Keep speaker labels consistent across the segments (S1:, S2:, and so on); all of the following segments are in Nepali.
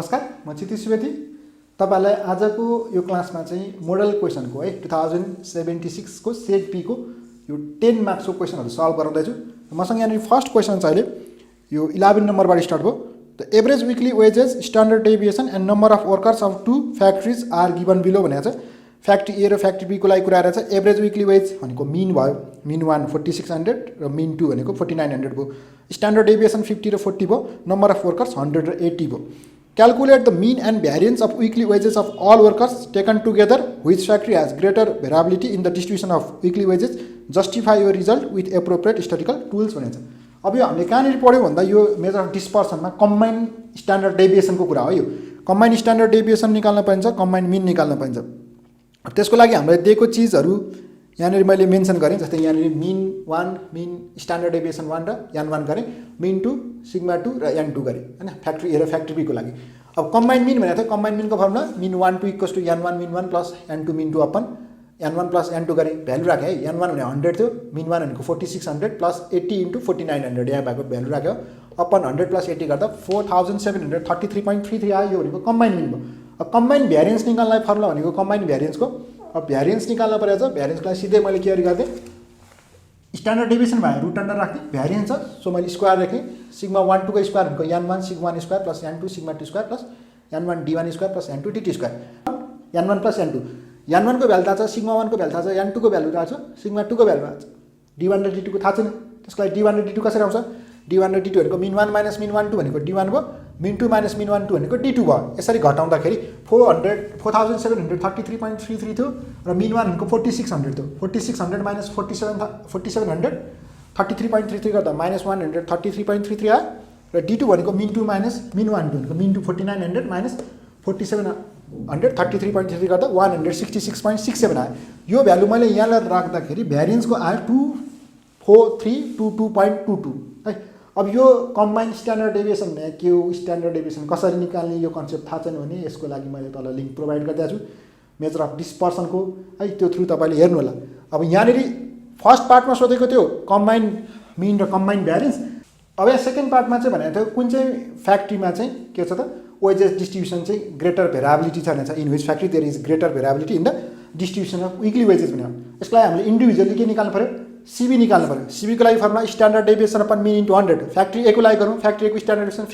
S1: नमस्कार, म चिति सुवेदी। तपाईहरुलाई आजको यो क्लासमा चाहिँ मोडल क्वेशनको है 2076 को सेट बी को यो 10 मार्क्स को क्वेशनहरु सल्भ गराउँदै छु। मसँग यहाँ फर्स्ट क्वेशन छ अहिले यो 11 नम्बरबाट स्टार्ट भयो। The average weekly wages standard deviation and number of workers of two factories are given below भनेको छ। फ्याक्ट्री ए र फ्याक्ट्री बी को लागि कुरा गरेर छ। एभरेज वीकली वेज भनेको मिन भयो, मिन 1 4600 र मिन 2 भनेको 4900 भयो। स्ट्यान्डर्ड डेभिएसन 50 र 40 भयो। नम्बर अफ वर्कर्स 100 र 80 भयो। Calculate the mean and variance of weekly wages of all workers taken together. Which factory has greater variability in the distribution of weekly wages? Justify your result with appropriate statistical tools भनेको छ। अब यो हामीले कहाँनिर पढ्यौँ भन्दा यो मेजर अफ डिस्पर्सनमा कम्बाइन स्ट्यान्डर्ड डेभिएसनको कुरा हो। यो कम्बाइन स्ट्यान्डर्ड डेभिएसन निकाल्न पाइन्छ, कम्बाइन मिन निकाल्न पाइन्छ। त्यसको लागि हामीलाई दिएको चिजहरू यहाँनिर मैले मेन्सन गरेँ। जस्तै यहाँनिर मिन 1 मिन स्ट्यान्डर्ड डेभिएसन 1 र n1 गरेँ, मिन 2 सिग्मा 2 र n2 गरेँ हैन, फ्याक्ट्री ए र फ्याक्ट्री बी को लागि। अब कम्बाइन मिन भनेको कम्बाइन मिनको formula mean 1 2 equals to n1 mean 1 plus n2 mean 2 upon n1 plus n2 गरेँ। भ्यालु राखेँ है। n1 भने 100 थियो, मिन 1 भनेको 4600 प्लस 80 इन्टु 4900 यहाँ भएको भ्यालु राख्यो अपन 100 प्लस 80 गर्दा 4733.33 आयो। यो भनेको कम्बाइन मिन भयो। अब कम्बाइन भ्यारिएन्स निकाल्नलाई फर्मुला भनेको कम्बाइन भ्यारिएन्सको अब भ्यारिएन्स निकाल्न पर्यो छ। भ्यारिएन्सलाई सिधै मैले के गरिदिएँ, स्ट्यान्डर्ड डेभिएसन भयो रुट अन्डर राख्ने, भ्यारिएन्स छ सो मैले स्क्वायर राखेँ। सिग्मा 1 2 को स्क्वायर भनेको n1 sigma 1 square plus n2 sigma 2 square plus n1 d1 square plus n2 dt square. n1 plus n2, n1 को भ्यालु थाहा छ, सिग्मा 1 को भ्यालु थाहा छ, n2 को भ्यालु थाहा छ, सिग्मा 2 को भ्यालु थाहा छ, d1 र d2 को थाहा छैन। त्यसको लागि d1 र d2 कसरी आउँछ? d1 र d2 भनेको मिन 1 माइनस मिन 1 2 भनेको d1 भयो, मिन 2 माइनस मिन 1 2 भनेको d2 भयो। यसरी घटाउँदाखेरि 4733.33 थियो र मिन 1 भनेको 4600 थियो। 4600 माइनस 4700 33.33 गर्दा माइनस 133.33 आयो र d2 भनेको मिन 2 माइनस मिन 1 2 भनेको मिन 2 4900 माइनस 4733.33 गर्दा 166.67 आयो। यो भ्यालु मैले यहाँ राख्दाखेरि भ्यारिएन्सको आयो 24322.22 है। अब यो कम्बाइन स्ट्यान्डर्ड डेभिएसन भने के हो, स्ट्यान्डर्ड डेभिएसन कसरी निकाल्ने यो कन्सेप्ट थाहा छैन भने यसको लागि मैले तल लिङ्क प्रोभाइड गरिदिएको छु मेजर अफ डिस्पर्सनको है, त्यो थ्रु तपाईँले हेर्नु होला। अब यहाँनिर फर्स्ट पार्टमा सोधेको थियो कम्बाइन मिन र कम्बाइन भ्यारिएन्स। अब यहाँ सेकेन्ड पार्टमा चाहिँ भनेको थियो कुन चाहिँ फ्याक्ट्रीमा चाहिँ के छ त वेजेस डिस्ट्रिब्युसन चाहिँ ग्रेटर भेराबिलिटी छ भनेको छ। In which factory there is greater variability in the distribution of weekly wages भन्यो। यसलाई हामीले इन्डिभिजुअली के निकाल्नु पऱ्यो, सीबी निकाल्नु पऱ्यो। सीबी को लागि formula standard deviation upon mean into 100। Factory A को लागि गरौँ, फ्याक्ट्री ए को standard deviation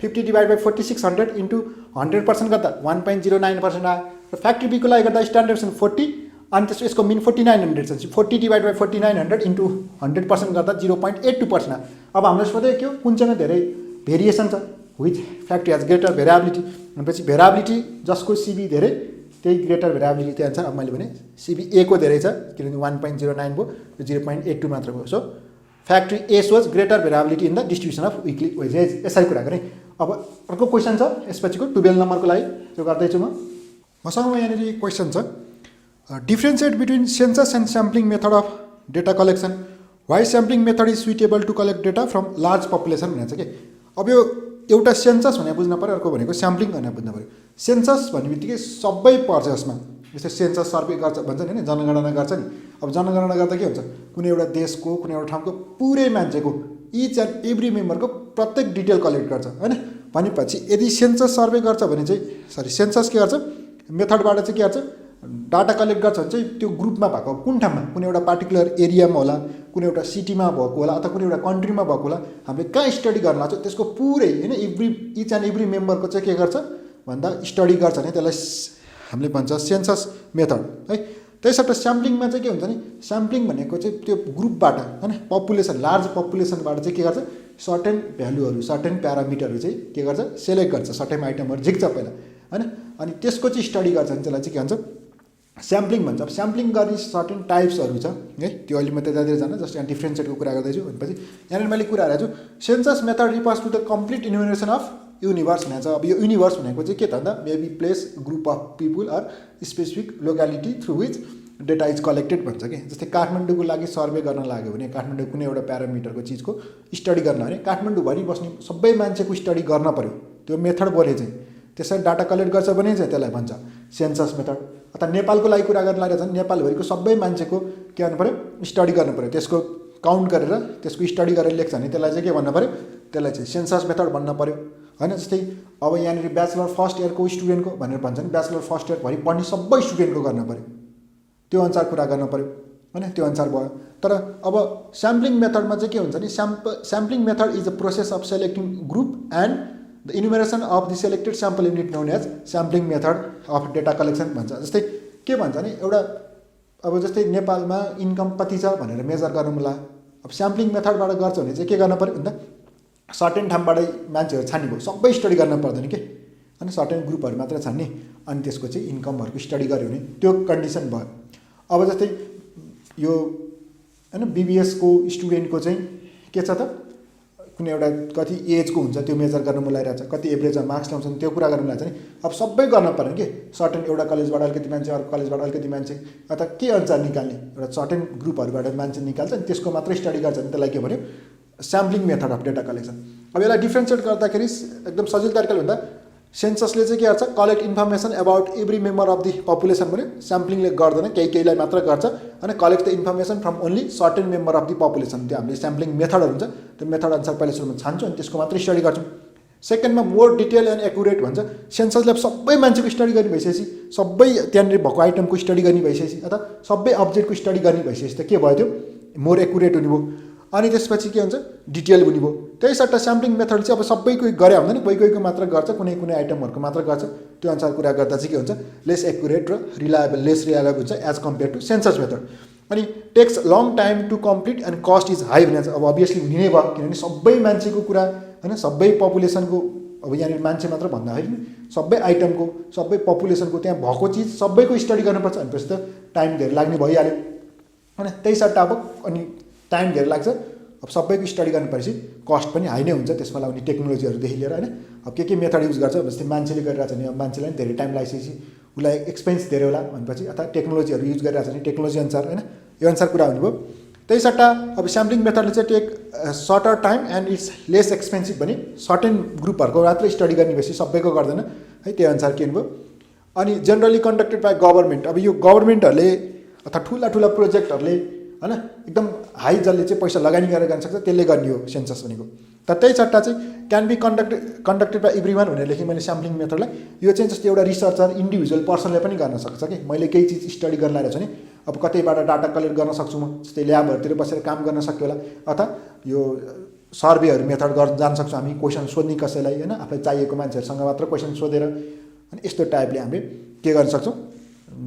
S1: 50 divide by 4600 into 100% गर्दा 1.09% आयो। र फ्याक्ट्री बी को लागि गर्दा स्ट्यान्डर्ड डेभिएसन 40 अनि त्यसको यसको मिन 4900 छ। 40 डिभाइड बाई 4900 इन्टु 100% गर्दा 0.82% आयो। अब हामीले सोधे के हो, कुन चाहिँ धेरै भेरिएसन छ, विच फ्याक्ट्री हेज ग्रेटर भेराबिलिटी भनेपछि भेराबिलिटी जसको सीबी धेरै त्यही ग्रेटर भेराबिलिटी त्यही आन्सर। अब मैले भने सीबी ए को धेरै छ किनभने 1.09 भयो, 0.82 मात्र भयो। So factory A shows greater variability in the distribution of weekly wages. यसरी कुरा गरेँ। अब अर्को क्वेसन छ यसपछिको 12 नम्बरको लागि त्यो गर्दैछु मसँग यहाँनिर क्वेसन छ differentiate between census and sampling method of data collection, why sampling method is suitable to collect data from large population भनेको छ कि। अब यो एउटा सेन्सस भने बुझ्न पऱ्यो, अर्को भनेको स्याम्पलिङ भनेर बुझ्न पऱ्यो। सेन्सस भन्ने बित्तिकै सबै पर्छ यसमा। जस्तै सेन्सस सर्वे गर्छ भन्छ नि, जनगणना गर्छ नि। अब जनगणना गर्दा के हुन्छ, कुनै एउटा देशको कुनै एउटा ठाउँको पुरै मान्छेको इच एन्ड एभ्री मेम्बरको प्रत्येक डिटेल कलेक्ट गर्छ हैन। भनेपछि यदि सेन्सस सर्वे गर्छ भने चाहिँ सेन्सस के गर्छ, मेथडबाट चाहिँ के गर्छ, डाटा कलेक्ट गर्छ भने चाहिँ त्यो ग्रुपमा भएको कुन ठाउँमा, कुनै एउटा पार्टिकुलर एरियामा होला, कुनै एउटा सिटीमा भएको होला अथवा कुनै एउटा कन्ट्रीमा भएको होला, हामीले कहाँ स्टडी गर्न लाग्छ त्यसको पुरै हैन इच एन्ड एभ्री मेम्बरको चाहिँ के गर्छ भन्दा स्टडी गर्छ भने त्यसलाई हामीले भन्छ सेन्सस मेथड है। त्यसर्थ स्याम्पलिङमा चाहिँ के हुन्छ नि, स्याम्पलिङ भनेको चाहिँ त्यो ग्रुपबाट हैन पपुलेसन लार्ज पपुलेसनबाट चाहिँ के गर्छ, सर्टेन भ्यालुहरू सर्टेन प्यारामिटरहरू चाहिँ के गर्छ सेलेक्ट गर्छ, सर्टेन आइटमहरू झिक्छ पहिला हैन। अनि त्यसको चाहिँ स्टडी गर्छ भने त्यसलाई चाहिँ के भन्छ स्याम्पलिङ भन्छ। अब स्याम्पलिङ गर्ने सर्टेन टाइप्सहरू छ है, त्यो अहिले म त्यतातिर जान जस्ट यहाँ डिफ्रेन्सिएटको कुरा गर्दैछु। भनेपछि यहाँनिर मैले कुरा गरेको छु census method refers to the complete enumeration of universe भनेको छ। अब यो युनिभर्स भनेको चाहिँ के त भन्दा maybe place group of people or specific locality through which data is collected भन्छ कि। जस्तै काठमाडौँको लागि सर्वे गर्न लाग्यो भने काठमाडौँ कुनै एउटा प्यारामिटरको चिजको स्टडी गर्न भने काठमाडौँभरि बस्ने सबै मान्छेको स्टडी गर्न पऱ्यो। त्यो मेथड बोले चाहिँ त्यसरी डाटा कलेक्ट गर्छ भने चाहिँ त्यसलाई भन्छ सेन्सस मेथड। अथवा नेपालको लागि कुरा गर्न लागेको छ नेपालभरिको सबै मान्छेको के गर्नु पऱ्यो, स्टडी गर्नु पऱ्यो। त्यसको काउन्ट गरेर त्यसको स्टडी गरेर लेख्छ भने त्यसलाई चाहिँ के भन्नु पऱ्यो, त्यसलाई चाहिँ सेन्सस मेथड भन्न पऱ्यो हैन। जस्तै अब यहाँनिर ब्याचलर फर्स्ट इयरको स्टुडेन्टको भनेर भन्छ नि, ब्याचलर फर्स्ट इयर भरि पढ्ने सबै स्टुडेन्टको गर्न पऱ्यो, त्यो अनुसार कुरा गर्न पऱ्यो होइन, त्यो अनुसार भयो। तर अब स्याम्पलिङ मेथडमा चाहिँ के हुन्छ नि, sampling method is a process of selecting group and the enumeration of the selected sample unit known as sampling method of data collection भन्छ। जस्तै के भन्छ नि, एउटा अब जस्तै नेपालमा इन्कम कति छ भनेर मेजर गर्नु मलाई, अब स्याम्पलिङ मेथडबाट गर्छ भने चाहिँ के गर्नु पऱ्यो भन्दा सर्टेन ठाउँबाटै मान्छेहरू छान्ने भयो, सबै स्टडी गर्न पर्दैन के, अनि सर्टेन ग्रुपहरू मात्र छान्ने, अनि त्यसको चाहिँ इन्कमहरूको स्टडी गऱ्यो भने त्यो कन्डिसन भयो। अब जस्तै यो होइन बिबिएसको स्टुडेन्टको चाहिँ के छ त, कुनै एउटा कति एजको हुन्छ त्यो मेजर गर्न बोलाइरहेको छ, कति एभरेजमा मार्क्स ल्याउँछन् त्यो कुरा गर्नु लाग्छ नि। अब सबै गर्न पऱ्यो कि सर्टेन एउटा कलेजबाट अलिकति मान्छे, अर्को कलेजबाट अलिकति मान्छे, अथवा के अनुसार निकाल्ने, एउटा सर्टेन ग्रुपहरूबाट मान्छे निकाल्छ अनि त्यसको मात्रै स्टडी गर्छ भने त्यसलाई के भन्यो, sampling method of data collection. अब यसलाई डिफ्रेन्सिएट गर्दाखेरि एकदम सजिलो तरिकाले भन्दा सेन्ससले चाहिँ के गर्छ, collect information about every member of the population भन्यो, स्याम्पलिङले गर्दैन, केहीलाई मात्र गर्छ, अनि collect the information from only certain member of the population. त्यो हामीले स्याम्पलिङ मेथडहरू हुन्छ, त्यो मेथड अनुसार पहिला सुरुमा छान्छौँ अनि त्यसको मात्रै स्टडी गर्छौँ। सेकेन्डमा मोर डिटेल एन्ड एकुरेट भन्छ, सेन्ससले सबै मान्छेको स्टडी गर्ने भइसकेपछि, सबै त्यहाँनिर भएको आइटमको स्टडी गर्ने भइसकेपछि, अथवा सबै अब्जेक्टको स्टडी गर्ने भइसकेपछि त के भयो, त्यो मोर एकुरेट हुने भयो। अनि त्यसपछि के हुन्छ, डिटेल हुने भयो। त्यही सट्टा स्याम्पलिङ मेथड चाहिँ अब सबैको गरे हुँदैन, कोही कोहीको मात्र गर्छ, कुनै कुनै आइटमहरूको मात्र गर्छ, त्यो अनुसार कुरा गर्दा चाहिँ के हुन्छ, लेस एकुरेट र लेस रिलायबल हुन्छ as compared to census method. अनि takes long time to complete and cost is high भने चाहिँ अब अभियसली हुने नै भयो, किनभने सबै मान्छेको कुरा होइन, सबै पपुलेसनको, अब यहाँनिर मान्छे मात्र भन्दाखेरि सबै आइटमको, सबै पपुलेसनको त्यहाँ भएको चिज सबैको स्टडी गर्नुपर्छ भनेपछि त टाइम धेरै लाग्ने भइहाल्यो होइन। त्यही सट्टा अब अनि टाइम धेरै लाग्छ, अब सबैको स्टडी गर्नुपर्छ, कस्ट पनि हाई नै हुन्छ, त्यसमा लगाउने टेक्नोलोजीहरूदेखि लिएर होइन। अब के मेथड युज गर्छ, जस्तै मान्छेले गरिरहेको छ भने अब मान्छेलाई पनि धेरै टाइम लगाइसकेपछि उसलाई एक्सपेन्स धेरै होला भनेपछि, अथवा टेक्नोलोजीहरू युज गरिरहेको छ भने टेक्नोलोजी अनुसार होइन, यो अनुसार कुरा हुने भयो। त्यही सट्टा अब स्याम्पलिङ मेथडले चाहिँ take shorter time and it's less expensive भने सर्टेन ग्रुपहरूको मात्रै स्टडी गर्ने भएपछि सबैको गर्दैन है, त्यही अनुसार के हुनुभयो। अनि जेनरली कन्डक्टेड बाई गभर्मेन्ट, अब यो गभर्मेन्टहरूले अथवा ठुला ठुला प्रोजेक्टहरूले होइन एकदम हाई जसले चाहिँ पैसा लगानी गरेर गर्न सक्छ त्यसले गर्ने हो सेन्सस भनेको। तर त्यही सट्टा चाहिँ can be conducted by every one भनेर लेखेँ मैले स्याम्पलिङ मेथडलाई। यो चाहिँ जस्तै एउटा रिसर्चर इन्डिभिजुअल पर्सनले पनि गर्न सक्छ कि मैले केही चिज स्टडी गर्न लागेको छु नि, अब कतैबाट डाटा कलेक्ट गर्न सक्छु म, जस्तै ल्याबहरूतिर बसेर काम गर्न सक्यो होला, अथवा यो सर्वेहरू मेथड जान सक्छौँ हामी, क्वेसन सोध्ने कसैलाई होइन, आफूलाई चाहिएको मान्छेहरूसँग मात्र क्वेसन सोधेर, अनि यस्तो टाइपले हामीले के गर्न सक्छौँ,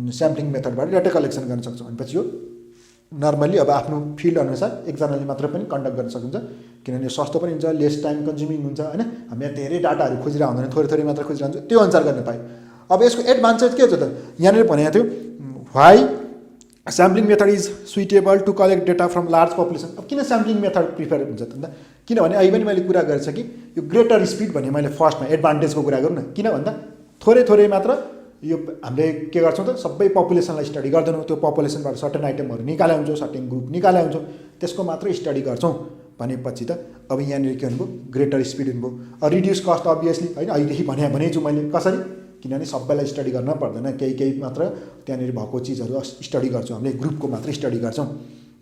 S1: स्याम्पलिङ मेथडबाट डेटा कलेक्सन गर्न सक्छौँ। भनेपछि यो नर्मली अब आफ्नो फिल्ड अनुसार एकजनाले मात्र पनि कन्डक्ट गर्न सकिन्छ, किनभने सस्तो पनि हुन्छ, लेस टाइम कन्ज्युमिङ हुन्छ होइन, हामी यहाँ धेरै डाटाहरू खोजिरहेको हुँदैन, थोरै थोरै मात्र खोजिरहन्छ, त्यो अनुसार गर्न पायो। अब यसको एडभान्टेज के छ त, यहाँनिर भनेको थियो why sampling method is suitable to collect data from large population. अब किन स्याम्पलिङ मेथड प्रिफर हुन्छ त, किनभने अहिले पनि मैले कुरा गरेको छ कि यो ग्रेटर स्पिड भने मैले फर्स्टमा एडभान्टेजको कुरा गरौँ न, किन भन्दा थोरै थोरै मात्र यो हामीले के गर्छौँ त, सबै पपुलेसनलाई स्टडी गर्दैनौँ, त्यो पपुलेसनबाट सर्टेन आइटमहरू निकाले हुन्छौँ, सर्टेन ग्रुप निकाले हुन्छौँ, त्यसको मात्रै स्टडी गर्छौँ भनेपछि त अब यहाँनिर के हुनुभयो, ग्रेटर स्पिड हुनुभयो। रिड्युस कस्ट अभियसली होइन, अहिलेदेखि भनेछु मैले कसरी, किनभने सबैलाई स्टडी गर्न पर्दैन, केही मात्र त्यहाँनिर भएको चिजहरू स्टडी गर्छौँ हामीले, ग्रुपको मात्रै स्टडी गर्छौँ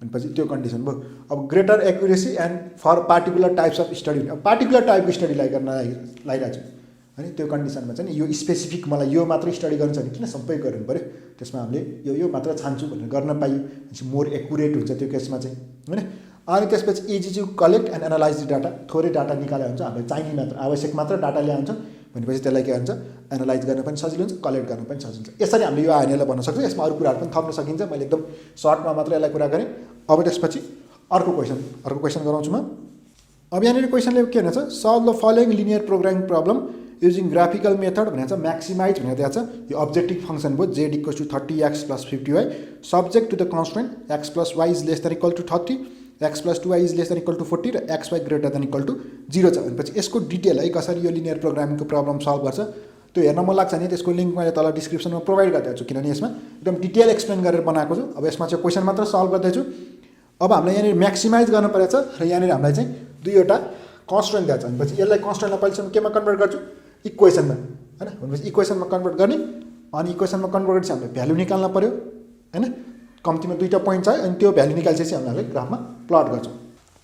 S1: भनेपछि त्यो कन्डिसन भयो। अब greater accuracy and for particular types of study, अब पार्टिकुलर टाइपको स्टडी गर्न लागिरहेको छु अनि त्यो कन्डिसनमा चाहिँ यो स्पेसिफिक मलाई यो मात्रै स्टडी गर्नु छ भने किन सबै गर्नु पऱ्यो, त्यसमा हामीले यो मात्र छान्छु भनेर गर्न पाइयो, मोर एकुरेट हुन्छ त्यो केसमा चाहिँ होइन। अनि त्यसपछि easy to collect and analyse the data, थोरै डाटा निकाले हुन्छ, हामीले चाहिने मात्र आवश्यक मात्र डाटा ल्याए हुन्छ भनेपछि त्यसलाई के हुन्छ, एनालाइज गर्न पनि सजिलो हुन्छ, कलेक्ट गर्न पनि सजिलो हुन्छ। यसरी हामीले यो आइएनएललाई भन्न सक्छौँ, यसमा अरू कुराहरू पनि थप्न सकिन्छ, मैले एकदम सर्टमा मात्र यसलाई कुरा गरेँ। अब त्यसपछि अर्को क्वेसन गराउँछु म। अब यहाँनिर क्वेसनले के भन्छ, solve the following linear programming problem using graphical method भनेको छ, म्याक्सिमाइज भनेर दिएको छ, यो अब्जेक्टिभ फङ्सन भयो z = 30x + 50y subject to the constraint x + y > 30, x + 2y > 40 र xy > 0 छ भनेपछि यसको डिटेल है कसरी यो लिनियर प्रोग्रामिङको प्रब्लम सल्भ गर्छ त्यो हेर्न मन लाग्छ नि, त्यसको लिङ्क मैले तल डिस्क्रिप्सनमा प्रोभाइड गरिदिएको छु, किनभने यसमा एकदम डिटेल एक्सप्लेन गरेर बनाएको छु। अब यसमा चाहिँ क्वेसन मात्र सल्भ गर्दैछु। अब हामीलाई यहाँनिर म्याक्सिमाइज गर्न परेछ र यहाँनिर हामीलाई चाहिँ दुईवटा कन्स्ट्रेन्ट दिएको छ भनेपछि यसलाई कन्स्ट्रेन्टलाई पहिलेसम्म केमा कन्भर्ट गर्छु, इक्वेसनमा होइन, भनेपछि इक्वेसनमा कन्भर्ट गर्ने, अनि इक्वेसनमा कन्भर्ट गरेपछि हामीले भ्यालु निकाल्न पऱ्यो होइन, कम्तीमा दुईवटा पोइन्ट छ अनि त्यो भ्यालु निकाल्छपछि हामीले ग्राफमा प्लट गर्छौँ।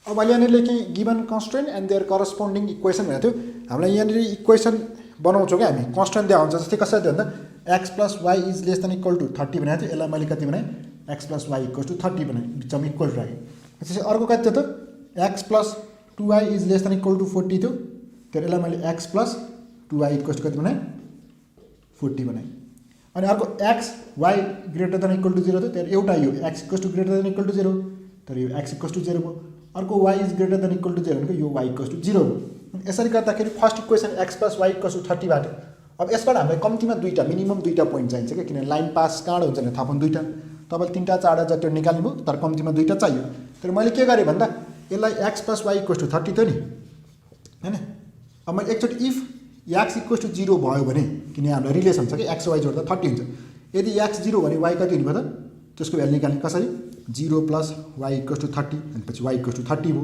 S1: अब यहाँनिर लेखेँ given constraint and their corresponding equation भनेको थियो, हामीलाई यहाँनिर इक्वेसन बनाउँछौँ क्या हामी कन्स्टेन्ट दिएको हुन्छ जस्तै कसरी दियो भन्दा x plus y is less than equal to 30 भनेको चाहिँ यसलाई मैले कति बनाएँ x plus y equal to 30 बनाएँ बिचमा इक्वल राखेँ त्यसपछि अर्को कति थियो त x plus 2y is less than equal to 40 थियो तर यसलाई मैले x plus 2y equal to कति बनाएँ 40 बनाएँ अनि अर्को x y greater than equal to 0 थियो तर एउटा यो x equal to greater than equal to 0 तर यो एक्स इक्वल टु 0 भयो अर्को y is greater than equal to 0 भनेको यो वाइ इक्वल टु 0 भयो यसरी गर्दाखेरि first equation x plus y equal to 30 बाट अब यसबाट हामीलाई कम्तीमा दुईवटा मिनिमम दुईवटा पोइन्ट चाहिन्छ क्या किनभने लाइन पास कहाँबाट हुन्छ भने थाहा पाउनु दुईवटा तपाईँले तिनवटा चारवटा जति निकाल्नु भयो तर कम्तीमा दुईवटा चाहियो तर मैले के गरेँ भन्दा यसलाई x plus y equal to 30 थियो नि होइन अब मैले एकचोटि इफ एक्स इक्वल टु 0 भयो भने किन हाम्रो रिलेसन छ कि एक्स वाइ जोड्दा 30 हुन्छ यदि एक्स 0 भने वाइ कति हुने भयो त त्यसको भ्यालु निकाल्ने कसरी 0 प्लस वाइ इक्वल टु 30 अनि पछि वाइ इक्वल टु 30 भयो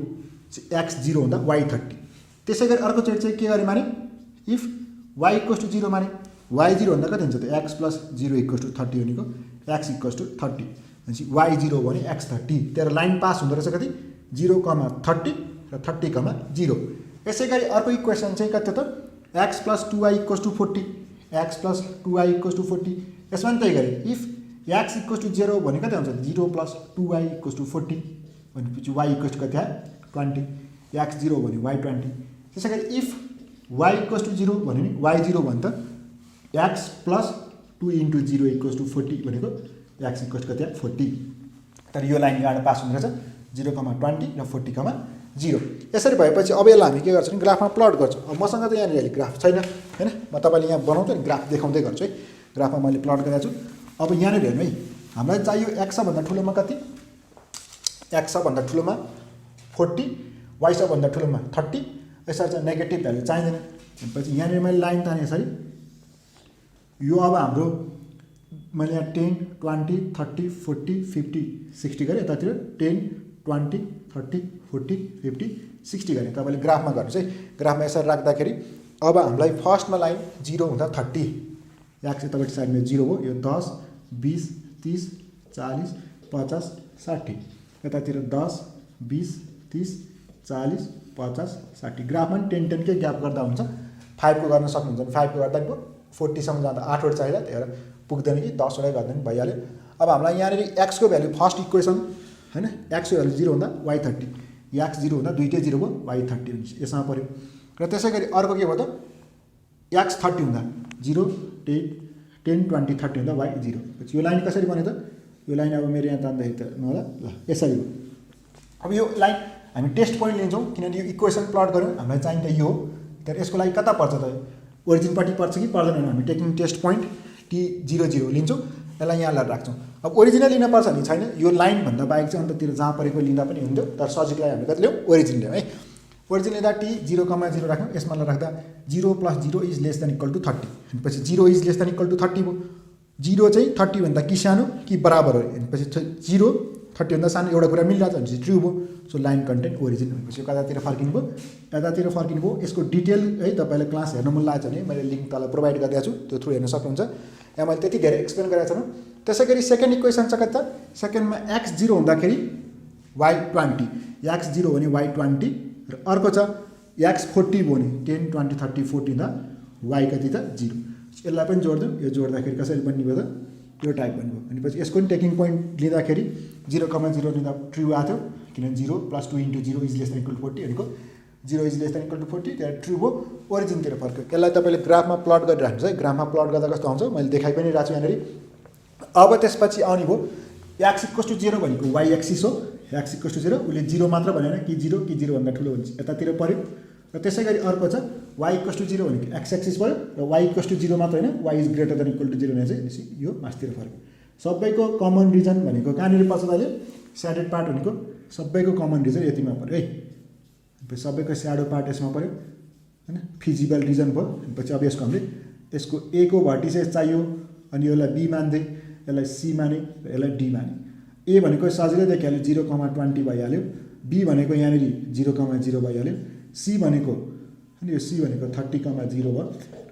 S1: एक्स 0 हुँदा वाइ 30 त्यसै गरी अर्कोचोटि चाहिँ के गरेँ माने इफ वाइ इक्वल टु 0 माने वाइ 0 भन्दा कति हुन्छ त एक्स प्लस 0 इक्वल टु 30 भनेको एक्स इक्वल टु 30 भनेपछि वाइ 0 भने एक्स 30 त्यहाँ लाइन पास हुँदो रहेछ कति 0,30 र 30,0 यसै गरी अर्को इक्वेसन चाहिँ कति त x plus 2y equal to 40 x plus 2y equal to 40 यसमा पनि त्यही गरेँ इफ एक्स इक्वल टु 0 भने कति हुन्छ 0 प्लस 2y इक्वल टु 40 भनेपछि y इक्वल टु कति आयो 20 एक्स 0 भने y 20 त्यसै गरी इफ y इक्वल टु 0 भने नि y 0 भने त x plus 2 into 0 equal to 40 भनेको एक्स इक्वल टु कति आयो 40 तर यो लाइन यहाँबाट पास हुँदो रहेछ 0,20 र 40,0 यसरी भएपछि अब यसलाई हामी के गर्छौँ ग्राफमा प्लट गर्छौँ अब मसँग त यहाँनिर अहिले ग्राफ छैन होइन म तपाईँले यहाँ बनाउँछु नि ग्राफ देखाउँदै गर्छु है ग्राफमा मैले प्लट गरेको छु अब यहाँनिर हेर्नु है हामीलाई चाहियो एक्स भन्दा ठुलोमा कति एक्स भन्दा ठुलोमा 40 वाइ भन्दा ठुलोमा 30 यसरी चाहिँ नेगेटिभ भ्यालु चाहिँदैन पछि यहाँनिर मैले लाइन ताने यसरी यो अब हाम्रो मैले यहाँ 10 20 30 40 50 60 गरेँ यतातिर 10 20 30 40 50 60 गरेँ तपाईँले ग्राफमा गर्नुहोस् है ग्राफमा यसरी राख्दाखेरि अब हामीलाई फर्स्टमा लाइन 0 हुँदा 30 एक्स यतापट्टि साइडमा 0 हो यो 10 20 30 40 50 60 यतातिर 10 20 30 40 50 60 ग्राफमा पनि 10 10 के ग्याप गर्दा हुन्छ 5 को गर्न सक्नुहुन्छ 5 को गर्दा पनि 40 सम्म जाँदा 8 वटा चाहिन्छ त्यही भएर पुग्दैन कि 10 वटै गर्दा पनि भइहाल्यो अब हामीलाई यहाँनिर एक्स को भ्यालु फर्स्ट इक्वेसन हैन एक्स को भ्यालु 0 हुँदा वाइ 30 एक्स 0 हुँदा दुईटै 0 भयो वाइ 30 हुन्छ यसमा पर्यो र त्यसै गरी अर्को के भयो त एक्स 30 हुँदा 0 10 20 30 हुँदा वाइ 0 पछि यो लाइन कसरी बन्यो त यो लाइन अब मेरो यहाँ तान्दाखेरि त नहोला ल यसरी हो अब यो लाइन हामी टेस्ट पोइन्ट लिन्छौँ किनभने यो इक्वेसन प्लट गऱ्यौँ हामीलाई चाहिने त यो हो तर यसको लागि कता पर्छ त ओरिजिनपट्टि पर्छ कि पर्दैन हामी टेकिङ टेस्ट पोइन्ट T00 लिन्छौँ यसलाई यहाँ ल्याएर राख्छौँ अब ओरिजिनल लिन पर्छ भने छैन यो लाइनभन्दा बाहेक चाहिँ अन्त्यतिर जहाँ परेको लिँदा पनि हुन्थ्यो तर सजिलोलाई हामी कति ल्याउँ ओरिजिन ल्याउँ है ओरिजिन लिँदा T0,0 राख्यौँ यसमा राख्दा 0 plus 0 is less than equal to 30 पछि 0 is less than equal to 30 भयो 0 चाहिँ 30 भन्दा कि सानो कि बराबर हो पछि 0 30 भन्दा सानो एउटा कुरा मिलिरहेको छ भनेपछि ट्रु भयो सो लाइन कन्टेन्ट ओरिजिन भनेपछि कतातिर फर्किनु भयो यतातिर फर्किनु भयो यसको डिटेल है तपाईँलाई क्लास हेर्न मन लागेको छ भने मैले लिङ्क तल प्रोभाइड गरिदिएको छु त्यो थ्रु हेर्न सक्नुहुन्छ यहाँ मैले त्यति धेरै एक्सप्लेन गरेको छैन त्यसै गरी सेकेन्ड इक्वेसन छ कता सेकेन्डमा एक्स 0 हुँदाखेरि वाइ 20 एक्स 0 भने वाइ 20 र अर्को छ एक्स 40 भयो भने 10 20 30 40 हुँदा वाइ कति त 0 यसलाई पनि जोड्दिउँ यो जोड्दाखेरि कसरी बन्ने भयो त यो टाइप बन्ने भयो अनि पछि यसको पनि टेकिङ पोइन्ट लिँदाखेरि 0,0 लिँदा ट्रु आएको थियो किनभने 0 plus 2 into 0 is less than equal to 40 भनेको 0 is less than equal to 40 त्यहाँ ट्रु भयो ओरिजिनतिर फर्क्यो यसलाई तपाईँले ग्राफमा प्लट गरिराख्नुहोस् है ग्राफमा प्लट गर्दा कस्तो आउँछ मैले देखाइ पनि रहेको छु यहाँनिर अब त्यसपछि आउने भयो एक्स इक्वल टु 0 भनेको वाइ एक्सिस हो एक्स इक्वल टु 0 उसले 0 मात्र भनेन कि 0 भन्दा ठुलो हुन्छ यतातिर पऱ्यो र त्यसै गरी अर्को छ वाइ इक्वल टु 0 भनेको एक्स एक्सिस पऱ्यो र वाइ इक्वल टु 0 मात्र होइन y is greater than equal to 0 भने चाहिँ यो मास्तिर फर्क्यो सबैको कमन रिजन भनेको कहाँनिर पर्छ अहिले स्याडेड पार्ट भनेको सबैको कमन रिजन यतिमा पऱ्यो है सबैको स्याडो पार्ट यसमा पऱ्यो होइन फिजिबल रिजन भयो पछि अब यसको हामीले यसको ए को भर्टिसेस चाहियो अनि यसलाई बी मान्दै यसलाई सी माने र यसलाई डी माने ए भनेको सजिलै देखिहाल्यो 0,20 भइहाल्यो बी भनेको यहाँनिर 0,0 भइहाल्यो सी भनेको अनि यो सी भनेको 30,0 भयो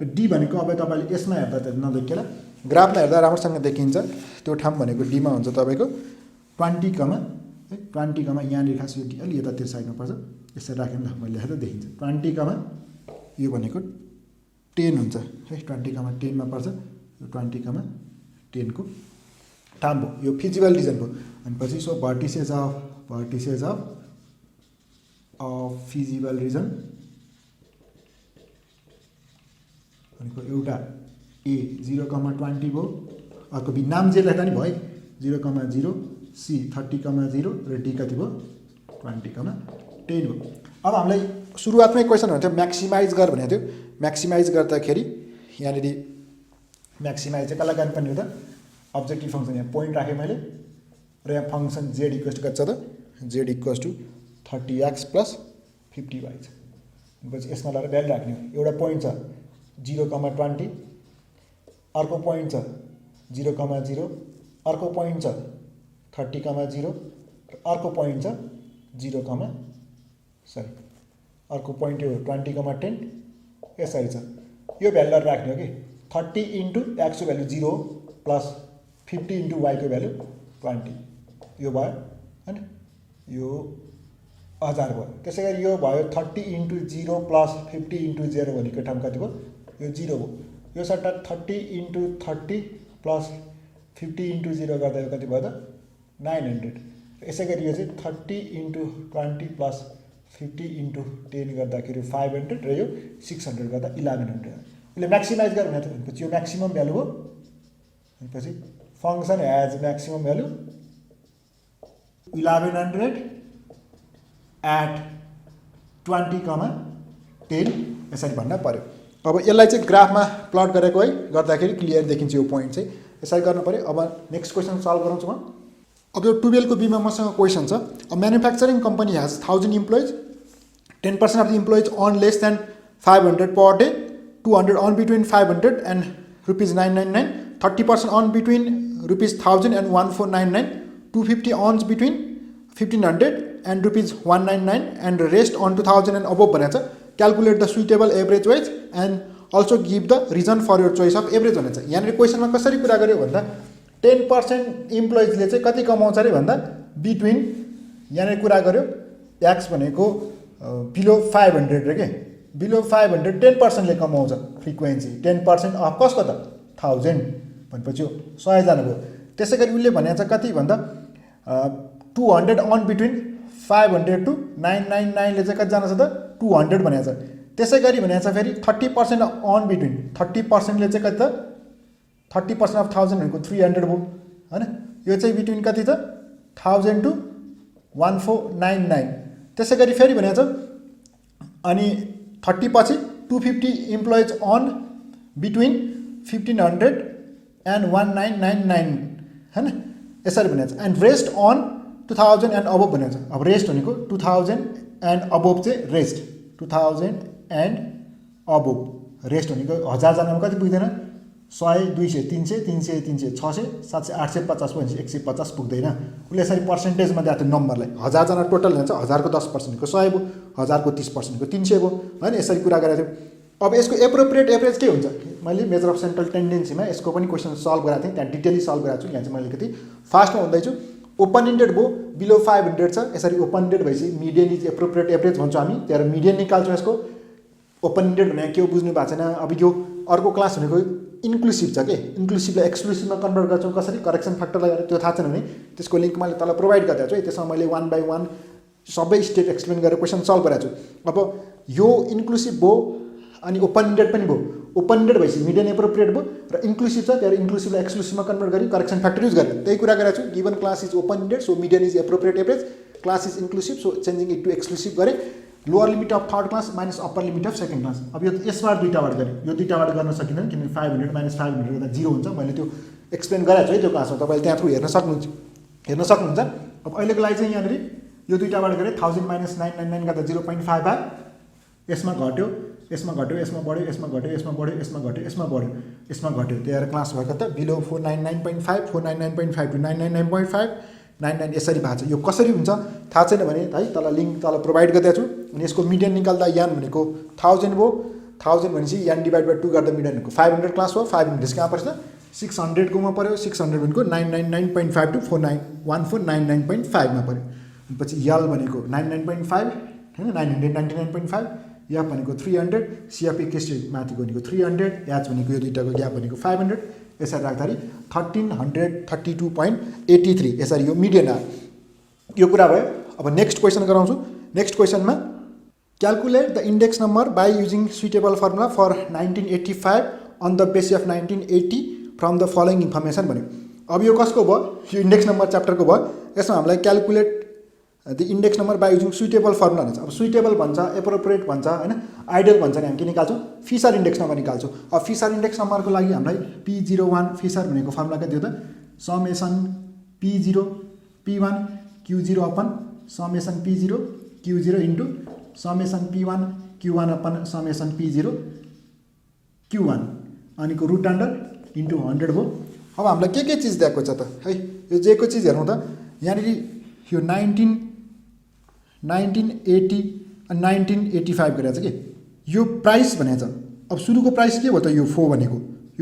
S1: र डी भनेको अब तपाईँले यसमा हेर्दा त नदेखिएला ग्राफमा हेर्दा राम्रोसँग देखिन्छ त्यो ठाउँ भनेको डीमा हुन्छ तपाईँको 20, यहाँनिर खास यो अलि यतातिर साइडमा पर्छ यसरी राख्यो नि त मैले लेखेर देखिन्छ 20, यो भनेको 10 हुन्छ है 20,10 मा पर्छ यो 20,10 को टर्म भयो यो फिजिबल रिजन भयो अनि पछि so vertices of feasible region भनेको एउटा ए 0,20 भयो अर्को बी नाम जे लेख्दा नि भयो 0,0 सी 30,0 र डी कति भयो 20,10 भयो अब हामीलाई सुरुवातमै क्वेसन हुन्थ्यो म्याक्सिमाइज गर भनेको थियो म्याक्सिमाइज गर्दाखेरि यहाँनिर म्याक्सिमाइज चाहिँ कसलाई गर्नुपर्ने हो त अब्जेक्टिभ फङ्सन यहाँ पोइन्ट राखेँ मैले र यहाँ फङ्सन जेड इक्वल्स टु कति छ त Z equals to 30x + 50y छ पछि यसमा लगाएर भ्यालु राख्ने हो एउटा पोइन्ट छ 0,20 अर्को पोइन्ट छ 0,0 अर्को पोइन्ट छ 30,0 र अर्को पोइन्ट छ अर्को पोइन्ट यो 20,10 यसरी छ यो भ्यालु राख्ने हो कि 30 इन्टु x को भ्यालु 0 प्लस 50 इन्टु y को भ्यालु 20 यो भयो हैन यो 1000 भयो त्यसै गरी यो भयो 30 इन्टु 0 प्लस 50 इन्टु 0 भनेको ठाउँ कति भयो यो 0 भयो यो सट्टा 30 इन्टु 30 प्लस 50 इन्टु 0 गर्दा यो कति भयो त 900 यसै गरी यो चाहिँ 30 इन्टु 20 प्लस 50 इन्टु 10 गर्दाखेरि 500 र यो 600 गर्दा 1100 यसले म्याक्सिमाइज गर भनेको भनेपछि यो म्याक्सिमम भ्यालु हो भनेपछि फङ्सन ह्याज म्याक्सिमम भ्यालु 1100 एट 20,10 यसरी भन्न पर्यो अब यसलाई चाहिँ ग्राफमा प्लट गरेको है गर्दाखेरि क्लियर देखिन्छ यो पोइन्ट चाहिँ यसरी गर्नु पर्यो अब नेक्स्ट क्वेसन सल्भ गराउँछु म अब यो 12 को बीमा मसँग क्वेसन छ a manufacturing company has 1000 employees 10% of the employees earn less than 500 per day 200 earn between 500 and rupees 999 30% earn between rupees 1000 and 1499 250 earns between 1500 and rupees 199 and rest on 2000 and above भनेछ calculate the suitable average wage and also give the reason for your choice of average भनेछ यहाँनिर क्वेसनमा कसरी कुरा गर्यो भन्दा 10% इम्प्लोइजले चाहिँ कति कमाउँछ रे भन्दा बिट्विन यहाँनिर कुरा गर्यो एक्स भनेको बिलो 500 रे के बिलो 500 10% ले कमाउँछ फ्रिक्वेन्सी 10% अफ कसको त 1000 भनेपछि 100 जना भयो त्यसैगरी उले भनेको छ कति भन्दा 200 अन बिट्विन 500 टु 999 ले चाहिँ कति जना छ त 200 भनेको छ त्यसैगरी भनेको छ फेरि 30% अन बिट्विन 30% ले चाहिँ कति त 30% अफ 1000 भनेको 300 भयो हैन यो चाहिँ बिट्विन कति त 1000 टु 1499 त्यसैगरी फेरि भनेको छ अनि 30 पछि 250 इम्प्लोइज अन बिट्विन 1500 एन्ड 1999 हैन यसरी भनेको छ and rest on 2000 and above भनेको छ अब रेस्ट भनेको 2000 एन्ड अबोभ चाहिँ रेस्ट 2000 एन्ड अबोभ रेस्ट भनेको 1000 जनामा कति पुग्दैन 100 200 300 300 300 600 700 850 भनेपछि 150 पुग्दैन उसले यसरी पर्सेन्टेजमा दिएको नम्बरलाई 1000 जना टोटल हुन्छ 1000 को 10% को 100 भयो 1000 को 30% को 300 भयो हैन यसरी कुरा गरेको थियो अब यसको एप्रोप्रिएट एभरेज के हुन्छ मैले मेजर अफ सेन्ट्रल टेन्डेन्सीमा यसको पनि क्वेसन सल्भ गराएको थिएँ त्यहाँ डिटेली सल्भ गराएको छु यहाँ चाहिँ मैले कति फास्टमा भन्दैछु ओपन इन्डेड भयो बिलो 500 छ यसरी ओपन इन्डेड भएपछि मिडियन इज एप्रोप्रिएट एभरेज भन्छौँ हामी त्यहाँ मिडियन निकाल्छौँ यसको ओपन इन्डेड भनेको के हो बुझ्नु भएको छैन अब यो अर्को क्लास भनेको इन्क्लुसिभ छ के इन्क्लुसिभलाई एक्सक्लुसिभमा कन्भर्ट गर्छौँ कसरी करेक्सन फ्याक्टर लगाएर त्यो थाहा छैन भने त्यसको लिङ्क मैले तल प्रोभाइड गरिदिएको छु है त्यसमा मैले 1 by 1 सबै स्टेप एक्सप्लेन गरेर क्वेसन सल्भ गराएको छु अब यो इन्क्लुसिभ भयो अनि ओपन इन्डेड पनि भयो ओपन इन्डेड भएपछि मिडियन एप्रोप्रिएट भयो र इन्क्लुसिभ छ त्यहाँ इन्क्लुसिभलाई एक्सक्लुसिभमा कन्भर्ट गरी करेक्सन फ्याक्टर युज गरेर त्यही कुरा गरेको छु given class is open ended so median is appropriate average class is inclusive so changing it to exclusive गरे lower limit of third class minus upper limit of second class अब यो यसबाट दुईटाबाट गरेँ यो दुईटाबाट गर्न सकिँदैन किनकि 500 माइनस 500 गर्दा 0 हुन्छ मैले त्यो एक्सप्लेन गराएको छु है त्यो क्लासमा तपाईँले त्यहाँ थ्रु हेर्न सक्नुहुन्छ अब अहिलेको लागि चाहिँ यहाँनिर यो दुईटाबाट गरेँ 1000 माइनस 999 गर्दा 0.5 आयो यसमा घट्यो यसमा घट्यो यसमा बढ्यो यसमा घट्यो यसमा बढ्यो यसमा घट्यो यसमा बढ्यो यसमा घट्यो त्यही भएर क्लास भएको त बिलो 499.5 499.5 टु 999.5 99 यसरी भएको छ यो कसरी हुन्छ थाहा छैन भने है तल लिङ्क तल प्रोभाइड गरिदिएको छु अनि यसको मिडियन निकाल्दा यान भनेको 1000 भयो 1000 भनेपछि यान डिभाइड बाई 2 गर्दा मिडियन भनेको 500 क्लास हो 500 कहाँ पर्छ 600 कोमा पर्यो 600 भनेको 999.5 टु 1499.5 मा पर्यो पछि यल भनेको 99.5 हैन 999.5 एफ भनेको 300, सिएफ एकैचोटि माथिको भनेको 300, एच भनेको यो दुईटाको ग्याप भनेको 500, यसरी राख्दाखेरि 1332.83 यसरी यो मिडियन आयो। यो कुरा भयो। अब नेक्स्ट क्वेसन गराउँछु। नेक्स्ट क्वेसनमा calculate the index number by using suitable formula for 1985 on the basis of 1980 from the following information भन्यो। अब यो कसको भयो? यो इन्डेक्स नम्बर च्याप्टरको भयो। यसमा हामीलाई calculate the index number by using suitable formula भन्छ। अब सुइटेबल भन्छ, एप्रोप्रिएट भन्छ, होइन, आइडियल भन्छ नि हामी के निकाल्छौँ? फिसर इन्डेक्स नम्बर निकाल्छौँ। अब फिसर इन्डेक्स नम्बरको लागि हामीलाई P01 फिसर भनेको फर्मुला के थियो त? Summation P0 P1 Q0 upon summation P0 Q0 into summation P1 Q1 upon summation P0 Q1 अनिको रुट अन्डर इन्टु 100 भयो। अब हामीलाई के चिज दिएको छ त है? यो जेको चिज हेर्नु त, यहाँनिर यो 1980 अनि 1985 गरेको छ कि यो प्राइस भनेको छ। अब सुरुको प्राइस के भयो त? यो